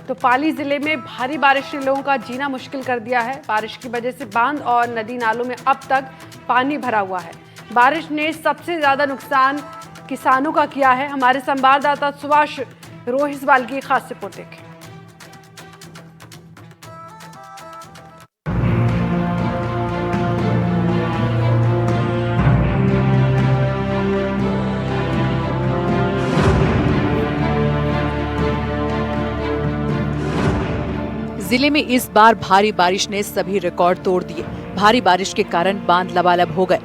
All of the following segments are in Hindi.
तो पाली जिले में भारी बारिश ने लोगों का जीना मुश्किल कर दिया है। बारिश की वजह से बांध और नदी नालों में अब तक पानी भरा हुआ है। बारिश ने सबसे ज्यादा नुकसान किसानों का किया है। हमारे संवाददाता सुभाष रोहिसवाल की खास रिपोर्ट देखें। जिले में इस बार भारी बारिश ने सभी रिकॉर्ड तोड़ दिए। भारी बारिश के कारण बांध लबालब हो गए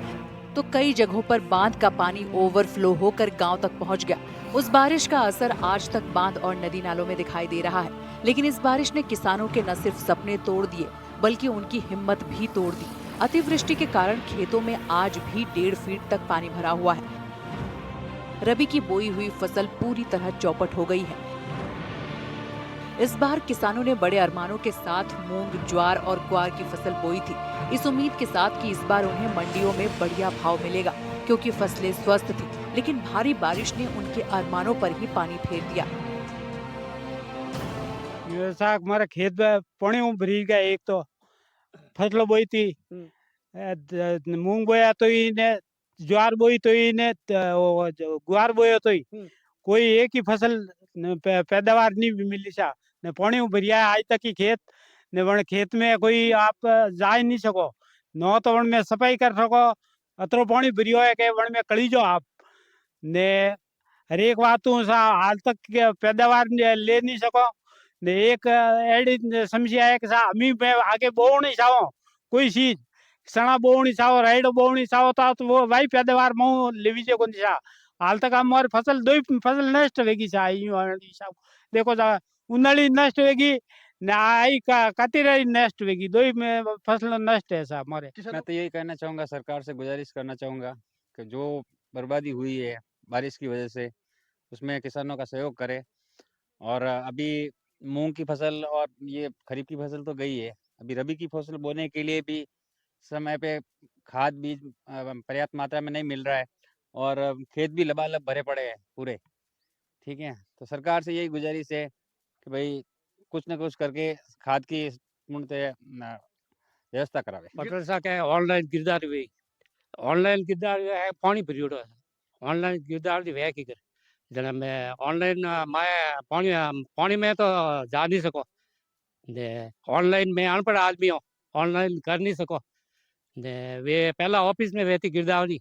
तो कई जगहों पर बांध का पानी ओवरफ्लो होकर गांव तक पहुंच गया। उस बारिश का असर आज तक बांध और नदी नालों में दिखाई दे रहा है। लेकिन इस बारिश ने किसानों के न सिर्फ सपने तोड़ दिए बल्कि उनकी हिम्मत भी तोड़ दी। अतिवृष्टि के कारण खेतों में आज भी 1.5 फीट तक पानी भरा हुआ है। रबी की बोई हुई फसल पूरी तरह चौपट हो गई है। इस बार किसानों ने बड़े अरमानों के साथ मूंग, ज्वार और ग्वार की फसल बोई थी, इस उम्मीद के साथ कि इस बार उन्हें मंडियों में बढ़िया भाव मिलेगा क्योंकि फसलें स्वस्थ थी। लेकिन भारी बारिश ने उनके अरमानों पर ही पानी फेर दिया। हमारे खेत में पानी भरी गया। एक तो फसल बोई थी, मूंग बोया तो इन्हें, ज्वार बोई तो इन्हें, ग्वार बोया तो कोई एक ही फसल पैदावार नहीं मिली सा ने पानी भरिया आज तक की खेत ने वन खेत में कोई आप जा ही नहीं सको न तो वन में सफाई कर सको। अतरो पानी भरियो है के वन में कड़ी जो आप ने हर एक बात सा हाल तक पैदावार ले नहीं सको ने एक एडी समस्या है कि सा अमी में आगे बो नहीं चाहो कोई चीज सना बो नहीं चाहो राइडो बो नहीं चाहो तो वो भाई पैदावार मुँह लेवीजे को नहीं हाल तक हमारी फसल 2 फसल नष्ट होगी देखो उन्हाळी नष्ट होगी आई कातिराई नष्ट होगी 2 में फसल नष्ट है साहब हमारे। मैं तो यही कहना चाहूंगा, सरकार से गुजारिश करना चाहूंगा कि जो बर्बादी हुई है बारिश की वजह से उसमें किसानों का सहयोग करे। और अभी मूंग की फसल और ये खरीफ की फसल तो गई है, अभी रबी की फसल बोने के लिए भी समय पे खाद बीज पर्याप्त मात्रा में नहीं मिल रहा है और खेत भी लबालब भरे पड़े हैं पूरे। ठीक है, तो सरकार से यही गुजारिश है कि भाई कुछ न कुछ करके खाद की पूर्णतः व्यवस्था करावे। पटल सा क्या ऑनलाइन गिरदार हुई, ऑनलाइन गिरदार है पानी भरियोड़ो है, ऑनलाइन गिरदार दी वे की कर जना मैं ऑनलाइन मैं पानी में तो जा नहीं सको ने ऑनलाइन में अनपढ़ आदमी हूँ, ऑनलाइन कर नहीं सको ने वे पहला ऑफिस में रहती गिरदावरी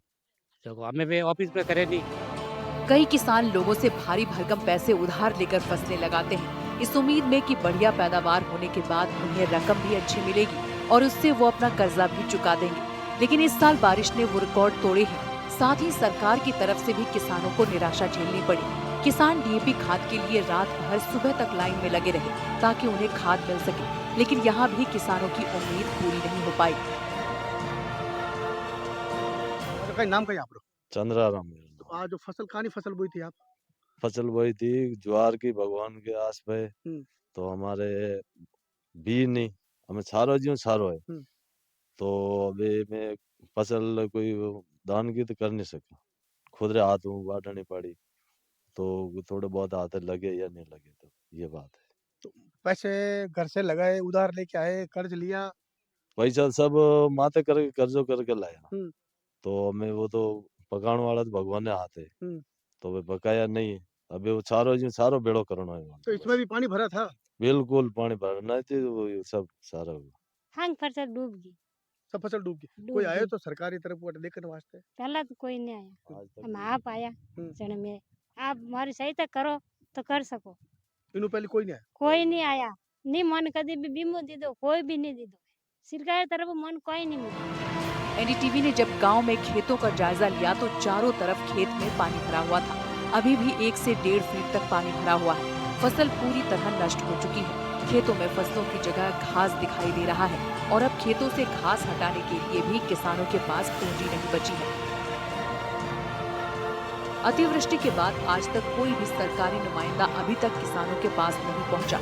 तो हमें वे ऑफिस में करे नहीं। कई किसान लोगों से भारी भरकम पैसे उधार लेकर फसलें लगाते हैं इस उम्मीद में कि बढ़िया पैदावार होने के बाद उन्हें रकम भी अच्छी मिलेगी और उससे वो अपना कर्जा भी चुका देंगे। लेकिन इस साल बारिश ने वो रिकॉर्ड तोड़े हैं। साथ ही सरकार की तरफ से भी किसानों को निराशा झेलनी पड़ी। किसान डीएपी खाद के लिए रात भर सुबह तक लाइन में लगे रहे ताकि उन्हें खाद मिल सके, लेकिन यहाँ भी किसानों की उम्मीद पूरी नहीं हो पाई। नाम क्या आपको? चंद्राराम। तो आज जो फसल कहानी फसल बोई थी आप? फसल बोई थी ज्वार की भगवान के आस पे, तो हमारे भी नहीं हमें सारो जी सारो है तो अभी मैं फसल कोई दान की तो कर नहीं सका, खुद रे हाथ में बांटनी पड़ी तो थोड़े बहुत हाथ लगे या नहीं लगे तो ये बात है। तो पैसे घर से लगाए, उधार लेके आए, कर्ज लिया? पैसा सब माथे करके कर्जो करके लाया तो हमें वो तो पकाने वाला तो भगवान ने हाथ है तो वे पकाया नहीं है। अभी वो सारो बेड़ो करना है। तो इसमें भी पानी भरा था? बिल्कुल पानी भरना थी वो सब सारा हाँ फसल डूब गई, सब फसल डूब गई। कोई आए तो सरकारी तरफ वो देखने वास्ते? पहला तो कोई नहीं आया, हम आप आया जन में आप हमारी सहायता करो तो कर सको। इन्हों पहले कोई नहीं आया? कोई नहीं आया, नहीं मन कभी भी बीमो दी दो, कोई भी नहीं दी दो, सरकार तरफ मन कोई नहीं मिला। एनडीटीवी ने जब गांव में खेतों का जायजा लिया तो चारों तरफ खेत में पानी भरा हुआ था। अभी भी 1 से 1.5 फीट तक पानी भरा हुआ है। फसल पूरी तरह नष्ट हो चुकी है। खेतों में फसलों की जगह घास दिखाई दे रहा है और अब खेतों से घास हटाने के लिए भी किसानों के पास पूंजी नहीं बची है। अतिवृष्टि के बाद आज तक कोई भी सरकारी नुमाइंदा अभी तक किसानों के पास नहीं पहुंचा।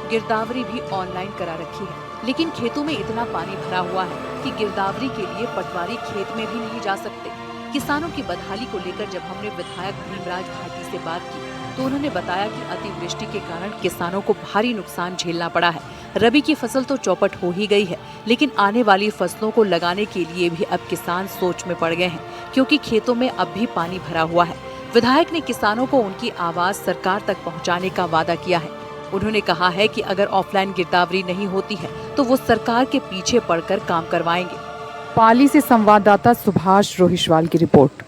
गिरदावरी भी ऑनलाइन करा रखी है, लेकिन खेतों में इतना पानी भरा हुआ है कि गिरदावरी के लिए पटवारी खेत में भी नहीं जा सकते। किसानों की बदहाली को लेकर जब हमने विधायक भीमराज भाटी से बात की तो उन्होंने बताया कि अतिवृष्टि के कारण किसानों को भारी नुकसान झेलना पड़ा है। रबी की फसल तो चौपट हो ही गई है, लेकिन आने वाली फसलों को लगाने के लिए भी अब किसान सोच में पड़ गए हैं, क्योंकि खेतों में अब भी पानी भरा हुआ है। विधायक ने किसानों को उनकी आवाज सरकार तक पहुंचाने का वादा किया है। उन्होंने कहा है कि अगर ऑफलाइन गिरदावरी नहीं होती है तो वो सरकार के पीछे पड़कर काम करवाएंगे। पाली से संवाददाता सुभाष रोहिशवाल की रिपोर्ट।